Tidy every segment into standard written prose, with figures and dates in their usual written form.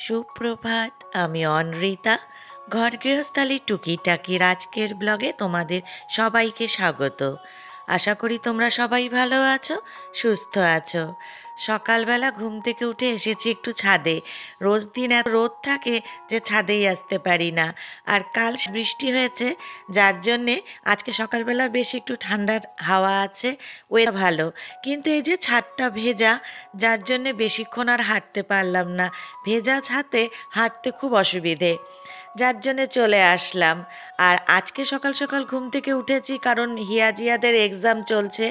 সুপ্রভাত, আমি অনৃতা। ঘর গৃহস্থালী টুকিটাকির আজকের ব্লগে তোমাদের সবাইকে স্বাগত। আশা করি তোমরা সবাই ভালো আছো, সুস্থ আছো। সকালবেলা ঘুম থেকে উঠে এসেছি একটু ছাদে। রোজ দিন এত রোদ থাকে যে ছাদেই আসতে পারি না। আর কাল বৃষ্টি হয়েছে, যার জন্যে আজকে সকালবেলা বেশ একটু ঠান্ডার হাওয়া আছে, ওয়েদার ভালো। কিন্তু এই যে ছাদটা ভেজা, যার জন্যে বেশিক্ষণ আর হাঁটতে পারলাম না। ভেজা ছাদে হাঁটতে খুব অসুবিধে, যার জন্যে চলে আসলাম। আর আজকে সকাল সকাল ঘুম থেকে উঠেছি কারণ হিয়াজিয়াদের এক্সাম চলছে।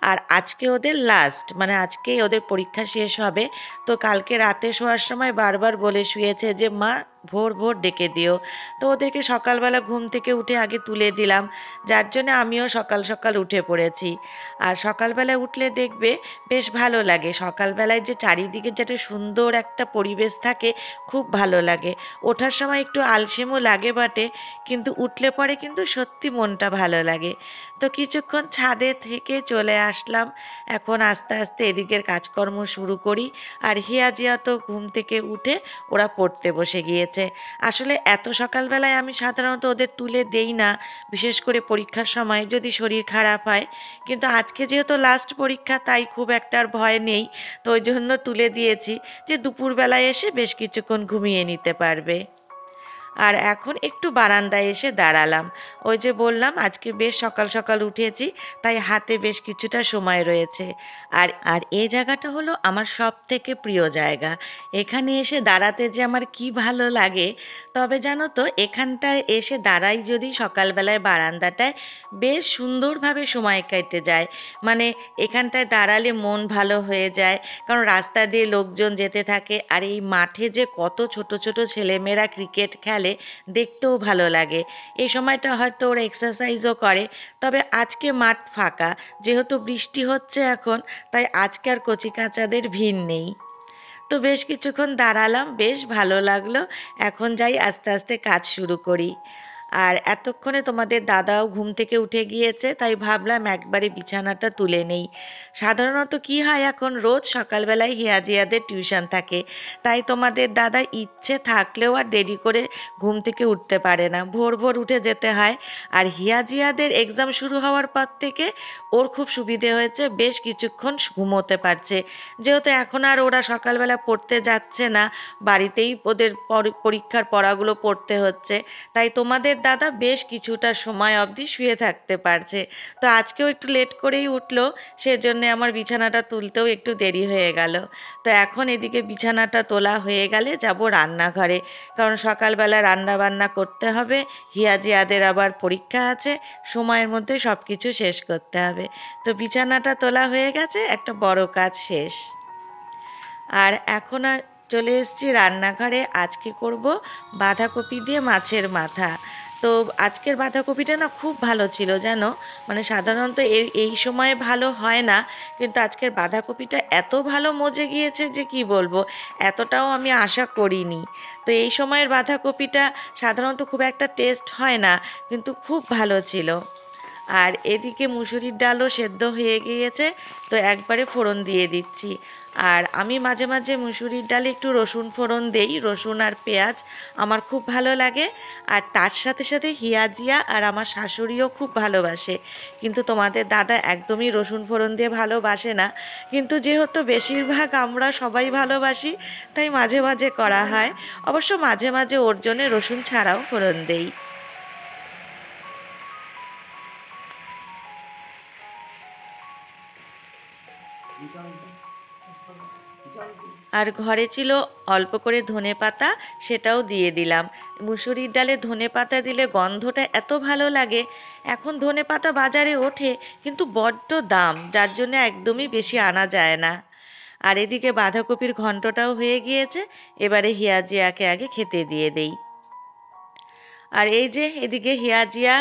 আর আজকে ওদের লাস্ট, মানে আজকেই ওদের পরীক্ষা শেষ হবে। তো কালকে রাতে শোয়ার সময় বারবার বলে শুয়েছে যে মা ভোর ভোর ডেকে দিও। তো ওদেরকে সকালবেলা ঘুম থেকে উঠে আগে তুলে দিলাম, যার জন্য আমিও সকাল সকাল উঠে পড়েছি। আর সকালবেলায় উঠলে দেখবে বেশ ভালো লাগে। সকালবেলায় যে চারিদিকে যেটা সুন্দর একটা পরিবেশ থাকে, খুব ভালো লাগে। ওঠার সময় একটু আলসেমও লাগে বটে, কিন্তু উঠলে পরে কিন্তু সত্যি মনটা ভালো লাগে। তো কিছুক্ষণ ছাদে থেকে চলে আসলাম। এখন আস্তে আস্তে এদিকের কাজকর্ম শুরু করি। আর হিয়াজিয়া তো ঘুম থেকে উঠে ওরা পড়তে বসে গিয়েছে। আসলে এত সকালবেলায় আমি সাধারণত ওদের তুলে দেই না, বিশেষ করে পরীক্ষার সময় যদি শরীর খারাপ হয়। কিন্তু আজকে যেহেতু লাস্ট পরীক্ষা, তাই খুব একটা আর ভয় নেই। তো ওই জন্য তুলে দিয়েছি যে দুপুরবেলায় এসে বেশ কিছুক্ষণ ঘুমিয়ে নিতে পারবে। আর এখন একটু বারান্দায় এসে দাঁড়ালাম। ওই যে বললাম আজকে বেশ সকাল সকাল উঠেছি, তাই হাতে বেশ কিছুটা সময় রয়েছে। আর আর এই জায়গাটা হলো আমার সব থেকে প্রিয় জায়গা। এখানে এসে দাঁড়াতে যে আমার কি ভালো লাগে। তবে জানো তো, এখানটায় এসে দাঁড়াই যদি সকালবেলায় বারান্দাটায়, বেশ সুন্দরভাবে সময় কেটে যায়। মানে এখানটায় দাঁড়ালে মন ভালো হয়ে যায়, কারণ রাস্তা দিয়ে লোকজন যেতে থাকে। আর এই মাঠে যে কত ছোট ছোট ছেলেমেয়েরা ক্রিকেট খেলে, দেখতেও ভালো লাগে। এই সময়টা হয়তো ওরা এক্সারসাইজও করে। তবে আজকে মাঠ ফাঁকা, যেহেতু বৃষ্টি হচ্ছে এখন, তাই আজকে আর কচিকাঁচাদের ভিড় নেই। তো বেশ কিছুক্ষণ দাঁড়ালাম, বেশ ভালো লাগলো। এখন যাই আস্তে আস্তে কাজ শুরু করি। আর এতক্ষণে তোমাদের দাদাও ঘুম থেকে উঠে গিয়েছে, তাই ভাবলাম একবারে বিছানাটা তুলে নেই। সাধারণত কি হয়, এখন রোজ সকালবেলায় হিয়াজিয়াদের টিউশন থাকে, তাই তোমাদের দাদা ইচ্ছে থাকলেও আর দেরি করে ঘুম থেকে উঠতে পারে না, ভোর ভোর উঠে যেতে হয়। আর হিয়াজিয়াদের এক্সাম শুরু হওয়ার পর থেকে ওর খুব সুবিধে হয়েছে, বেশ কিছুক্ষণ ঘুমোতে পারছে। যেহেতু এখন আর ওরা সকালবেলা পড়তে যাচ্ছে না, বাড়িতেই ওদের পরীক্ষার পড়াগুলো পড়তে হচ্ছে, তাই তোমাদের দাদা বেশ কিছুটা সময় অবধি শুয়ে থাকতে পারছে। তো আজকেও একটু লেট করেই উঠলো, সেজন্য আমার বিছানাটা তুলতেও একটু দেরি হয়ে গেল। তো এখন এদিকে বিছানাটা তোলা হয়ে গেলে যাব রান্নাঘরে, কারণ সকালবেলা রান্না বান্না করতে হবে। হিয়াজিয়াদের আবার পরীক্ষা আছে, সময়ের মধ্যে সব কিছু শেষ করতে হবে। তো বিছানাটা তোলা হয়ে গেছে, একটা বড় কাজ শেষ। আর এখন আর চলে এসেছি রান্নাঘরে। আজকে করব বাঁধাকপি দিয়ে মাছের মাথা। তো আজকের বাঁধাকপিটা না খুব ভালো ছিল জানো। মানে সাধারণত এই সময়ে ভালো হয় না, কিন্তু আজকের বাঁধাকপিটা এত ভালো মজে গিয়েছে যে কি বলবো, এতটাও আমি আশা করিনি। তো এই সময়ের বাঁধাকপিটা সাধারণত খুব একটা টেস্ট হয় না, কিন্তু খুব ভালো ছিল। আর এদিকে মুসুরির ডালও সেদ্ধ হয়ে গিয়েছে, তো একবারে ফোড়ন দিয়ে দিচ্ছি। আর আমি মাঝে মাঝে মুসুরির ডালে একটু রসুন ফোড়ন দেই, রসুন আর পেঁয়াজ আমার খুব ভালো লাগে। আর তার সাথে সাথে হিয়াজিয়া আর আমার শাশুড়িও খুব ভালোবাসে, কিন্তু তোমাদের দাদা একদমই রসুন ফোড়ন দিয়ে ভালোবাসে না। কিন্তু যেহেতু বেশিরভাগ আমরা সবাই ভালোবাসি, তাই মাঝে মাঝে করা হয়। অবশ্য মাঝে মাঝে ওর জন্যে রসুন ছাড়াও ফোড়ন দেই। আর ঘরে ছিল অল্প করে ধনেপাতা, সেটাও দিয়ে দিলাম। মুসুরির ডালে ধনেপাতা দিলে গন্ধটা এত ভালো লাগে। এখন ধনেপাতা বাজারে ওঠে, কিন্তু বড্ড দাম, যার জন্য একদমই বেশি আনা যায় না। আর এদিকে বাঁধাকপির ঘন্টটাও হয়ে গিয়েছে, এবারে হিয়াজিয়াকে আগে খেতে দিয়ে দেই। আর এই যে এদিকে হিয়াজিয়া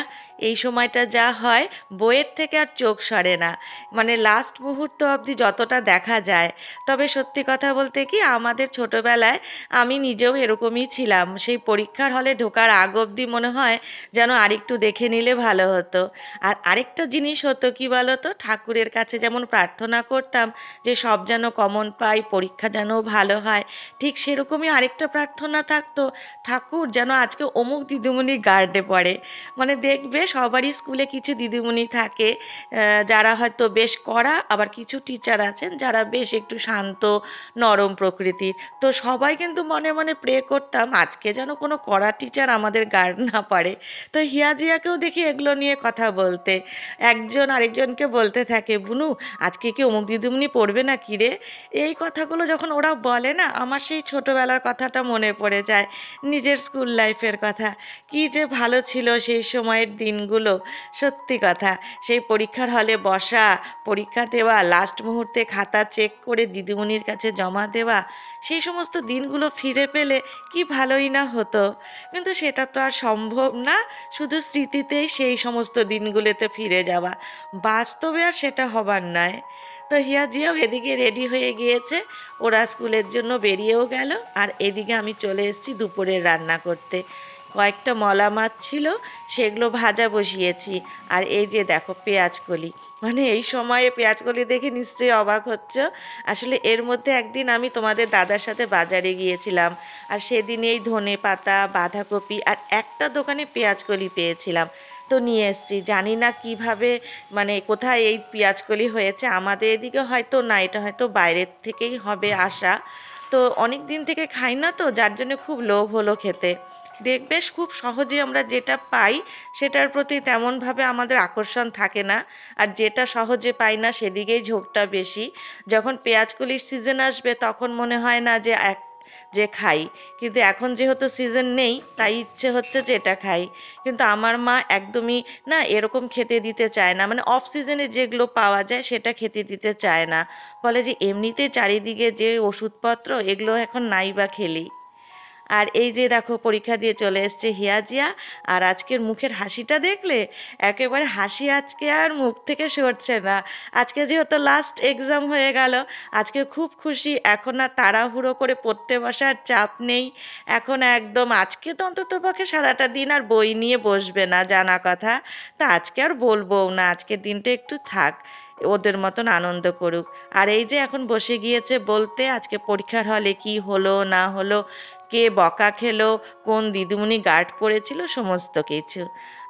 এই সময়টা যা হয় বইয়ের থেকে আর চোখ সরে না, মানে লাস্ট মুহূর্ত অবধি যতটা দেখা যায়। তবে সত্যি কথা বলতে কি, আমাদের ছোটবেলায় আমি নিজেও এরকমই ছিলাম, সেই পরীক্ষার হলে ঢোকার আগ অবধি মনে হয় যেন আরেকটু দেখে নিলে ভালো হতো। আর আরেকটা জিনিস হতো কি বলতো, ঠাকুরের কাছে যেমন প্রার্থনা করতাম যে সব যেন কমন পাই, পরীক্ষা যেন ভালো হয়, ঠিক সেরকমই আরেকটা প্রার্থনা থাকতো, ঠাকুর যেন আজকে অমুক দিদিমণি গার্ডে পড়ে। মানে দেখবে সবারই স্কুলে কিছু দিদিমণি থাকে যারা হয়তো বেশ কড়া, আবার কিছু টিচার আছেন যারা বেশ একটু শান্ত নরম প্রকৃতির। তো সবাই কিন্তু মনে মনে প্রে করতাম আজকে যেন কোনো কড়া টিচার আমাদের গার্ড না পারে। তো হিয়াজিয়াকেও দেখি এগুলো নিয়ে কথা বলতে, একজন আরেকজনকে বলতে থাকে, বুনু আজকে কি অমুক দিদিমণি পড়বে না কি রে। এই কথাগুলো যখন ওরা বলে না, আমার সেই ছোটোবেলার কথাটা মনে পড়ে যায়, নিজের স্কুল লাইফের কথা। কি যে ভালো ছিল সেই সময়ের দিনগুলো, সত্যি কথা। সেই পরীক্ষার হলে বসা, পরীক্ষা দেওয়া, লাস্ট মুহূর্তে খাতা চেক করে দিদিমণির কাছে জমা দেওয়া, সেই সমস্ত দিনগুলো ফিরে পেলে কি ভালোই না হতো। কিন্তু সেটা তো আর সম্ভব না, শুধু স্মৃতিতেই সেই সমস্ত দিনগুলোতে ফিরে যাওয়া, বাস্তবে আর সেটা হবার নয়। তো হিয়াজিয়াও এদিকে রেডি হয়ে গিয়েছে, ওরা স্কুলের জন্য বেরিয়েও গেল, আর এদিকে আমি চলে এসেছি দুপুরের রান্না করতে। কয়েকটা মলা মাছ ছিল, সেগুলো ভাজা বসিয়েছি। আর এই যে দেখো পেঁয়াজকলি, মানে এই সময়ে পেঁয়াজকলি দেখে নিশ্চয়ই অবাক হচ্ছ। আসলে এর মধ্যে একদিন আমি তোমাদের দাদার সাথে বাজারে গিয়েছিলাম, আর সেদিন এই ধনে পাতা, বাঁধাকপি আর একটা দোকানে পেঁয়াজকলি পেয়েছিলাম, তো নিয়ে এসেছি। জানি না কিভাবে, মানে কোথায় এই পেঁয়াজকলি হয়েছে, আমাদের এদিকে হয়তো না, এটা হয়তো বাইরের থেকেই হবে আসা। তো অনেক দিন থেকে খাই না, তো যার জন্য খুব লোভ হলো খেতে। দেখবে খুব সহজে আমরা যেটা পাই সেটার প্রতি তেমনভাবে আমাদের আকর্ষণ থাকে না, আর যেটা সহজে পাই না সেদিকেই ঝোঁকটা বেশি। যখন পেঁয়াজকলির সিজন আসবে তখন মনে হয় না যে খাই, কিন্তু এখন যেহেতু সিজন নেই তাই ইচ্ছে হচ্ছে যে এটা খাই। কিন্তু আমার মা একদমই না এরকম খেতে দিতে চায় না, মানে অফ সিজনে যেগুলো পাওয়া যায় সেটা খেতে দিতে চায় না। বলে যে এমনিতেই চারিদিকে যে ওষুধপত্র, এগুলো এখন নাই বা খেলি। আর এই যে দেখো পরীক্ষা দিয়ে চলে এসছে হিয়াজিয়া, আর আজকের মুখের হাসিটা দেখলে, একেবারে হাসি আজকে আর মুখ থেকে সরছে না। আজকে যেহেতু লাস্ট এক্সাম হয়ে গেল, আজকে খুব খুশি, এখন আর তাড়াহুড়ো করে পড়তে বসার চাপ নেই। এখন একদম আজকে তো অন্ততপক্ষে সারাটা দিন আর বই নিয়ে বসবে না, জানা কথা। তা আজকে আর বলবো না, আজকের দিনটা একটু থাক, ওদের মতন আনন্দ করুক। আর এই যে এখন বসে গিয়েছে বলতে আজকে পরীক্ষার হলে কি হলো না হলো, কে বকা খেলো, কোন দিদিমণি গার্ড পড়েছিল, সমস্ত কিছু।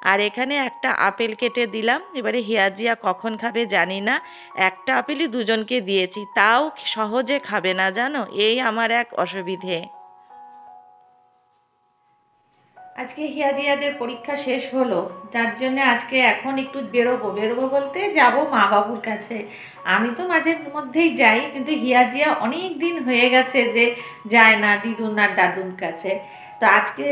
আর এখানে একটা আপেল কেটে দিলাম, এবারে হিয়াজিয়া কখন খাবে জানি না, একটা আপেলই দুজনকে দিয়েছি, তাও সহজে খাবে না জানো, এই আমার এক অসুবিধে। আজকে হিয়াজিয়াদের পরীক্ষা শেষ হলো, যার জন্য আজকে এখন একটু বেরোবো, বেরোবো বলতে যাব মা বাবুর কাছে। আমি তো মাঝে মধ্যেই যাই, কিন্তু হিয়াজিয়া অনেক দিন হয়ে গেছে যে যায় না দিদুন আর দাদুর কাছে। তো আজকে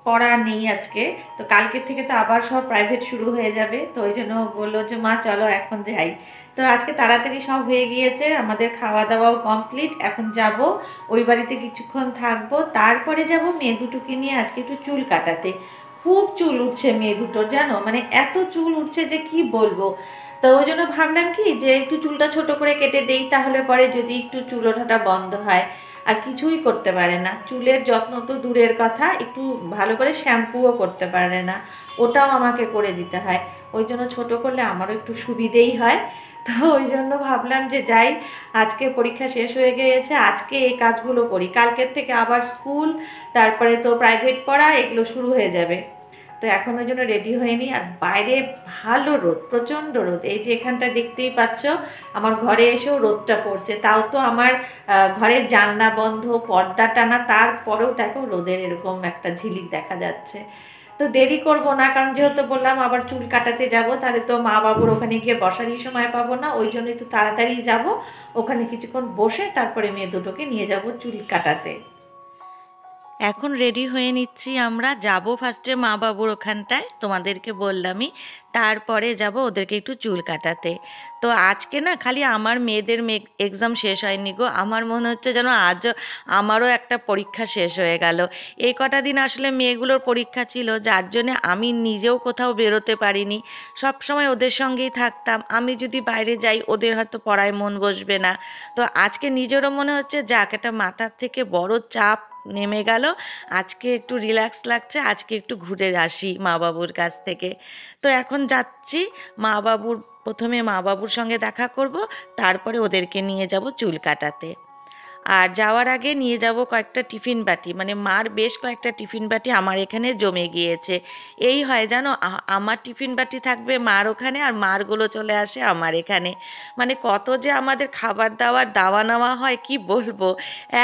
পড়া নেই আজকে, তো কালকের থেকে তো আবার সব প্রাইভেট শুরু হয়ে যাবে, তো ওই জন্য বললো যে মা চলো এখন যাই। তো আজকে তাড়াতাড়ি সব হয়ে গিয়েছে, আমাদের খাওয়া দাওয়াও কমপ্লিট, এখন যাব ওই বাড়িতে কিছুক্ষণ থাকবো, তারপরে যাব মেয়ে দুটোকে নিয়ে আজকে একটু চুল কাটাতে। খুব চুল উঠছে মেয়ে দুটোর জানো, মানে এত চুল উঠছে যে কি বলবো। তো ওই জন্য ভাবলাম কি যে একটু চুলটা ছোট করে কেটে দেই, তাহলে পরে যদি একটু চুল ওঠাটা বন্ধ হয়। আর কিছুই করতে পারে না, চুলের যত্ন তো দূরের কথা, একটু ভালো করে শ্যাম্পুও করতে পারে না, ওটাও আমাকে করে দিতে হয়। ওই জন্য ছোট করলে আমারও একটু সুবিধেই হয়। তো ওই জন্য ভাবলাম যে যাই, আজকে পরীক্ষা শেষ হয়ে গিয়েছে, আজকে এই কাজগুলো করি, কালকের থেকে আবার স্কুল, তারপরে তো প্রাইভেট পড়া, এগুলো শুরু হয়ে যাবে। তো এখন ওই জন্য রেডি হয়ে নিই। আর বাইরে ভালো রোদ, প্রচণ্ড রোদ, এই যে এখানটা দেখতেই পাচ্ছ, আমার ঘরে এসেও রোদটা পড়ছে, তাও তো আমার ঘরের জানলা বন্ধ, পর্দা টানা, তারপরেও দেখো রোদের এরকম একটা ঝিলিক দেখা যাচ্ছে। তো দেরি করব না, কারণ যেহেতু বললাম আবার চুল কাটাতে যাব, তাহলে তো মা বাবুর ওখানে গিয়ে বসারই সময় পাবো না, ওই জন্য একটু তাড়াতাড়ি যাব, ওখানে কিছুক্ষণ বসে তারপরে মেয়ে দুটোকে নিয়ে যাব চুল কাটাতে। এখন রেডি হয়ে নিচ্ছি, আমরা যাব ফার্স্টে মা বাবুর ওখানটায়, তোমাদেরকে বললামই। তারপরে যাব ওদেরকে একটু চুল কাটাতে। তো আজকে না খালি আমার মেয়েদের এক্সাম শেষ হয়নি গো, আমার মনে হচ্ছে যেন আজও আমারও একটা পরীক্ষা শেষ হয়ে গেল। এই কটা দিন আসলে মেয়েগুলোর পরীক্ষা ছিল, যার জন্যে আমি নিজেও কোথাও বেরোতে পারিনি। সব সময় ওদের সঙ্গেই থাকতাম, আমি যদি বাইরে যাই ওদের হয়তো পড়ায় মন বসবে না। তো আজকে নিজেরও মনে হচ্ছে যাক, একটা মাথার থেকে বড় চাপ নেমে গেল, আজকে একটু রিল্যাক্স লাগছে, আজকে একটু ঘুরে আসি মা বাবুর কাছ থেকে। তো এখন যাচ্ছি মা বাবুর, প্রথমে মা বাবুর সঙ্গে দেখা করব, তারপরে ওদেরকে নিয়ে যাব চুল কাটাতে। আর যাওয়ার আগে নিয়ে যাব কয়েকটা টিফিন বাটি, মানে মার বেশ কয়েকটা টিফিন বাটি আমার এখানে জমে গিয়েছে। এই হয় জানো, আমার টিফিন বাটি থাকবে মার ওখানে, আর মারগুলো চলে আসে আমার এখানে। মানে কত যে আমাদের খাবার দাবার দাওয়া নেওয়া হয় কি বলবো।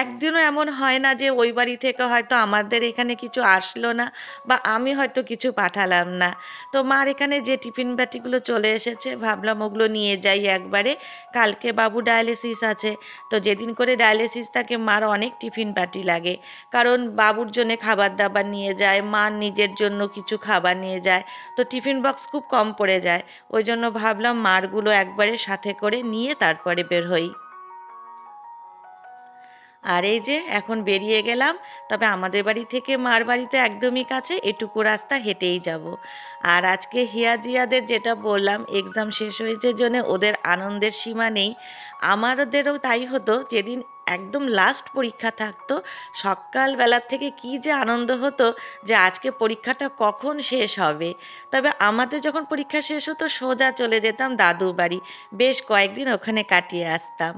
একদিনও এমন হয় না যে ওই বাড়ি থেকে হয়তো আমাদের এখানে কিছু আসলো না, বা আমি হয়তো কিছু পাঠালাম না। তো মার এখানে যে টিফিন বাটিগুলো চলে এসেছে, ভাবলাম ওগুলো নিয়ে যাই একবারে। কালকে বাবু ডায়ালিসিস আছে, তো যেদিন করে ডায়ালিসিস থাকে মার অনেক টিফিন বাটি লাগে, কারণ বাবুর জন্য খাবার দাবার নিয়ে যায়, মার নিজের জন্য কিছু খাবার নিয়ে যায়। তো টিফিন বক্স খুব কম পড়ে যায়, ওই জন্য ভাবলাম মারগুলো একবারে সাথে করে নিয়ে তারপরে বের হই। আর এই যে এখন বেরিয়ে গেলাম। তবে আমাদের বাড়ি থেকে মার বাড়িতে একদমই কাছে, এটুকু রাস্তা হেঁটেই যাব। আর আজকে হিয়া জিয়াদের যেটা বললাম, এক্সাম শেষ হয়েছে জন্য ওদের আনন্দের সীমা নেই। আমাদেরও তাই হতো, যেদিন একদম লাস্ট পরীক্ষা থাকতো, সকালবেলার থেকে কি যে আনন্দ হতো যে আজকে পরীক্ষাটা কখন শেষ হবে। তবে আমাদের যখন পরীক্ষা শেষ হতো সোজা চলে যেতাম দাদু বাড়ি, বেশ কয়েকদিন ওখানে কাটিয়ে আসতাম।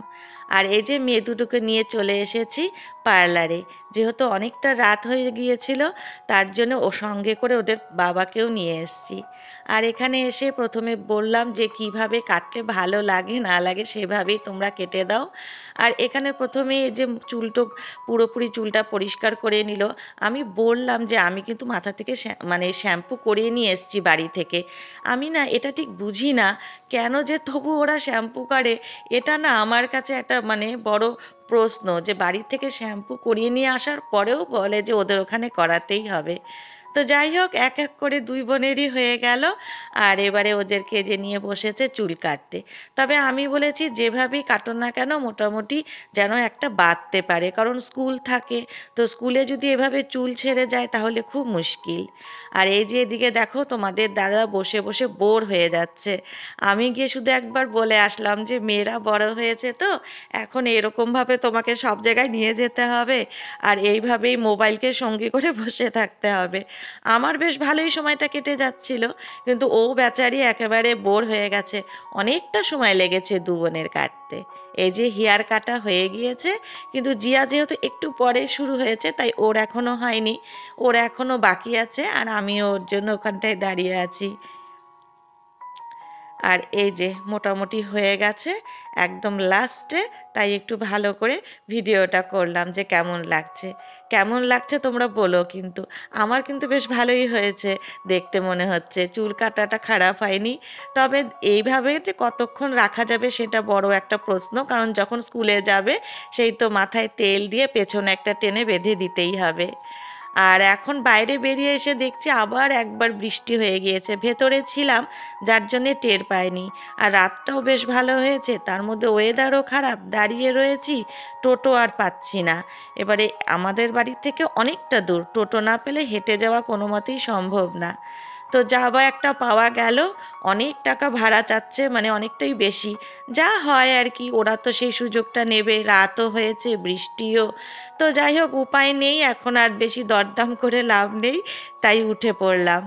আর এই যে মেয়ে দুটোকে নিয়ে চলে এসেছি পার্লারে, যেহেতু অনেকটা রাত হয়ে গিয়েছিল, তার জন্য ও সঙ্গে করে ওদের বাবাকেও নিয়ে এসেছি। আর এখানে এসে প্রথমে বললাম যে কিভাবে কাটলে ভালো লাগে না লাগে সেভাবেই তোমরা কেটে দাও। আর এখানে প্রথমে এই যে পুরোপুরি চুলটা পরিষ্কার করে নিল। আমি বললাম যে আমি কিন্তু মাথা থেকে মানে শ্যাম্পু করিয়ে নিয়ে এসেছি বাড়ি থেকে। আমি না এটা ঠিক বুঝি না কেন যে তবু ওরা শ্যাম্পু করে। এটা না আমার কাছে একটা মানে বড় প্রশ্ন, যে বাড়ি থেকে শ্যাম্পু করিয়ে নিয়ে আসার পরেও বলে যে ওদের ওখানে করাতেই হবে। তো যাই হোক, এক এক করে দুই বোনেরই হয়ে গেল। আর এবারে ওদেরকে যে নিয়ে বসেছে চুল কাটতে। তবে আমি বলেছি যেভাবেই কাটো না কেন মোটামুটি যেন একটা বাঁধতে পারে, কারণ স্কুল থাকে। তো স্কুলে যদি এভাবে চুল ছেড়ে যায় তাহলে খুব মুশকিল। আর এই যে এদিকে দেখো তোমাদের দাদা বসে বসে বোর হয়ে যাচ্ছে। আমি গিয়ে শুধু একবার বলে আসলাম যে মেয়েরা বড় হয়েছে, তো এখন এরকমভাবে তোমাকে সব জায়গায় নিয়ে যেতে হবে, আর এইভাবেই মোবাইলকে সঙ্গী করে বসে থাকতে হবে। আমার বেশ ভালোই সময়টা কেটে যাচ্ছিল, কিন্তু ও বেচারি একেবারে বোর হয়ে গেছে। অনেকটা সময় লেগেছে দু বোনের কাটতে। এই যে হেয়ার কাটা হয়ে গিয়েছে, কিন্তু জিয়া যেহেতু একটু পরে শুরু হয়েছে তাই ওর এখনো হয়নি, ওর এখনো বাকি আছে, আর আমি ওর জন্য ওখানটায় দাঁড়িয়ে আছি। আর এই যে মোটামুটি হয়ে গেছে একদম লাস্টে, তাই একটু ভালো করে ভিডিওটা করলাম যে কেমন লাগছে। কেমন লাগছে তোমরা বলো কিন্তু। আমার কিন্তু বেশ ভালোই হয়েছে দেখতে, মনে হচ্ছে চুল কাটাটা খারাপ হয়নি। তবে এইভাবে যে কতক্ষণ রাখা যাবে সেটা বড় একটা প্রশ্ন, কারণ যখন স্কুলে যাবে সেই তো মাথায় তেল দিয়ে পেছনে একটা টেনে বেঁধে দিতেই হবে। আর এখন বাইরে বেরিয়ে এসে দেখছি আবার একবার বৃষ্টি হয়ে গিয়েছে, ভেতরে ছিলাম যার জন্যে টের পাইনি। আর রাতটাও বেশ ভালো হয়েছে, তার মধ্যে ওয়েদারও খারাপ, দাঁড়িয়ে রয়েছি, টোটো আর পাচ্ছি না। এবারে আমাদের বাড়ি থেকে অনেকটা দূর, টোটো না পেলে হেঁটে যাওয়া কোনো মতেই সম্ভব না। তো যা বা একটা পাওয়া গেল, অনেক টাকা ভাড়া চাচ্ছে, মানে অনেকটাই বেশি। যা হয় আর কি, ওরা তো সেই সুযোগটা নেবে, রাতও হয়েছে বৃষ্টিও। তো যাই হোক, উপায় নেই, এখন আর বেশি দরদাম করে লাভ নেই, তাই উঠে পড়লাম।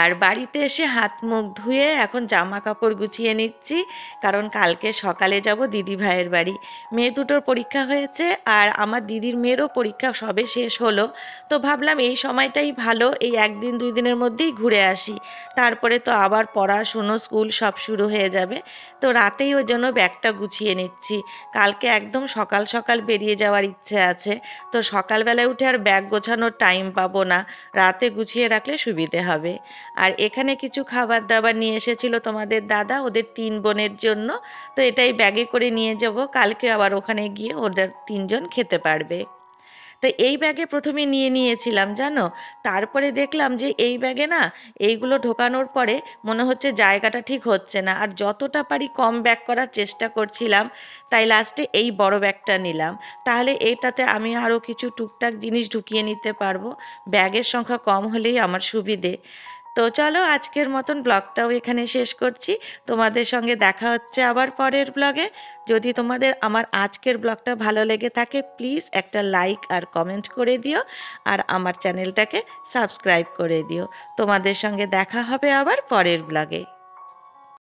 আর বাড়িতে এসে হাত মুখ ধুয়ে এখন জামা কাপড় গুছিয়ে নিচ্ছি, কারণ কালকে সকালে যাব দিদি ভাইয়ের বাড়ি। মেয়ে দুটোর পরীক্ষা হয়েছে, আর আমার দিদির মেয়েরও পরীক্ষা সবে শেষ হলো। তো ভাবলাম এই সময়টাই ভালো, এই একদিন দুই দিনের মধ্যেই ঘুরে আসি। তারপরে তো আবার পড়াশুনো স্কুল সব শুরু হয়ে যাবে। তো রাতেই ওই জন্য ব্যাগটা গুছিয়ে নিচ্ছি। কালকে একদম সকাল সকাল বেরিয়ে যাওয়ার ইচ্ছে আছে। তো সকালবেলায় উঠে আর ব্যাগ গোছানোর টাইম পাবো না, রাতে গুছিয়ে রাখলে সুবিধে হবে। আর এখানে কিছু খাবার দাবার নিয়ে এসেছিল তোমাদের দাদা ওদের 3 বোনের জন্য। তো এটাই ব্যাগে করে নিয়ে যাব, কালকে আবার ওখানে গিয়ে ওদের 3 জন খেতে পারবে। তো এই ব্যাগে প্রথমে নিয়ে নিয়েছিলাম জানো, তারপরে দেখলাম যে এই ব্যাগে না এইগুলো ঢোকানোর পরে মনে হচ্ছে জায়গাটা ঠিক হচ্ছে না, আর যতটা পারি কম ব্যাগ করার চেষ্টা করছিলাম। তাই লাস্টে এই বড় ব্যাগটা নিলাম। তাহলে এইটাতে আমি আরও কিছু টুকটাক জিনিস ঢুকিয়ে নিতে পারবো, ব্যাগের সংখ্যা কম হলেই আমার সুবিধে। তো চলো আজকের মতন ব্লগটাও এখানে শেষ করছি। তোমাদের সঙ্গে দেখা হচ্ছে আবার পরের ব্লগে। যদি তোমাদের আমার আজকের ব্লগটা ভালো লেগে থাকে প্লিজ একটা লাইক আর কমেন্ট করে দিও, আর আমার চ্যানেলটাকে সাবস্ক্রাইব করে দিও। তোমাদের সঙ্গে দেখা হবে আবার পরের ব্লগে।